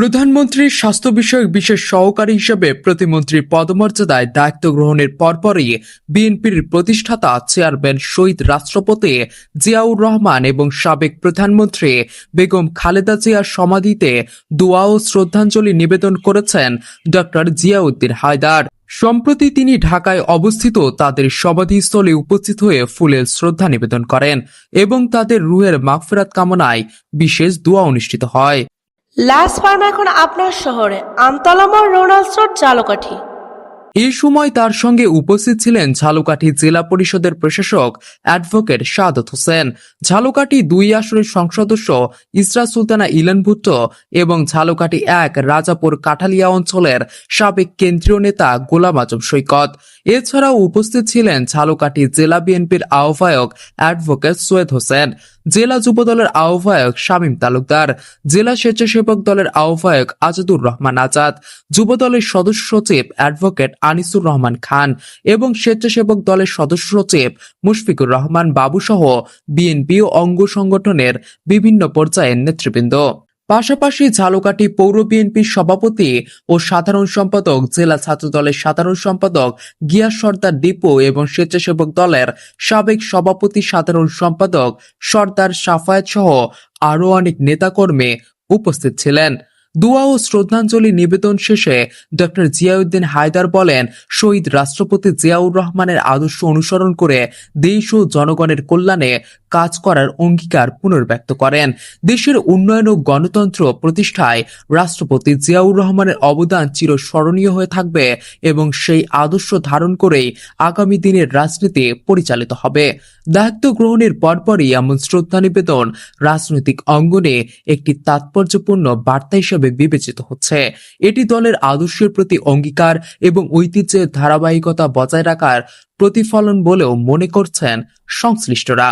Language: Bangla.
প্রধানমন্ত্রীর স্বাস্থ্য বিষয়ক বিশেষ সহকারী হিসেবে প্রতিমন্ত্রীর পদমর্যাদায় দায়িত্ব গ্রহণের পরপরই বিএনপির প্রতিষ্ঠাতা চেয়ারম্যান শহীদ রাষ্ট্রপতি জিয়াউর রহমান এবং সাবেক প্রধানমন্ত্রী বেগম খালেদা জিয়ার সমাধিতে দোয়া ও শ্রদ্ধাঞ্জলি নিবেদন করেছেন ডক্টর জিয়াউদ্দিন হায়দার। সম্প্রতি তিনি ঢাকায় অবস্থিত তাদের সমাধিস্থলে উপস্থিত হয়ে ফুলের শ্রদ্ধা নিবেদন করেন এবং তাদের রুহের মাগফিরাত কামনায় বিশেষ দোয়া অনুষ্ঠিত হয়। লাস ফার্ম এখন আপনার শহরে, আমতলা মোড়, রোনাল্ডস রোড, ঝালকাঠি। এই সময় তার সঙ্গে উপস্থিত ছিলেন ঝালকাঠি জেলা পরিষদের প্রশাসক অ্যাডভোকেট শাহাদত হোসেন, ঝালকাঠি ২ আসনের সংসদ সদস্য ইসরা সুলতানা ইলান ভুট্টো এবং ঝালকাঠি ১ রাজাপুর কাঠালিয়া অঞ্চলের সাবেক কেন্দ্রীয় নেতা গোলাম আজম সৈকত। এছাড়াও উপস্থিত ছিলেন ঝালকাঠি জেলা বিএনপির আহ্বায়ক অ্যাডভোকেট সৈয়দ হোসেন, জেলা যুবদলের আহ্বায়ক শামীম তালুকদার, জেলা স্বেচ্ছাসেবক দলের আহ্বায়ক আজাদুর রহমান আজাদ, যুবদলের সদস্য সচিব অ্যাডভোকেট আনিসুর রহমান খান এবং স্বেচ্ছাসেবক দলের সদস্য সচিব মুশফিকুর রহমান বাবু সহ বিএনপি ও অঙ্গ সংগঠনের বিভিন্ন পর্যায়ের নেতৃবৃন্দ। পাশাপাশি ঝালকাঠি পৌর বিএনপির সভাপতি ও সাধারণ সম্পাদক, জেলা ছাত্রদলের সাধারণ সম্পাদক গিয়াস সর্দার দীপু এবং স্বেচ্ছাসেবক দলের সাবেক সভাপতি সাধারণ সম্পাদক সর্দার সাফায়েত সহ আরও অনেক নেতাকর্মী উপস্থিত ছিলেন। দোয়া ও শ্রদ্ধাঞ্জলি নিবেদন শেষে ডক্টর জিয়াউদ্দিন হায়দার বলেন, শহীদ রাষ্ট্রপতি জিয়াউর রহমানের আদর্শ অনুসরণ করে দেশ ও জনগণের কল্যাণে কাজ করার অঙ্গীকার পুনর্ব্যক্ত করেন। দেশের উন্নয়ন ও গণতন্ত্র প্রতিষ্ঠায় রাষ্ট্রপতি জিয়াউর রহমানের অবদান চিরস্মরণীয় হয়ে থাকবে এবং সেই আদর্শ ধারণ করেই আগামী দিনের রাজনীতি পরিচালিত হবে। দায়িত্ব গ্রহণের পরপরই এমন শ্রদ্ধা নিবেদন রাজনৈতিক অঙ্গনে একটি তাৎপর্যপূর্ণ বার্তা হিসেবে বিবেচিত হচ্ছে। এটি দলের আদর্শের প্রতি অঙ্গীকার এবং ঐতিহ্যের ধারাবাহিকতা বজায় রাখার প্রতিফলন বলেও মনে করছেন সংশ্লিষ্টরা।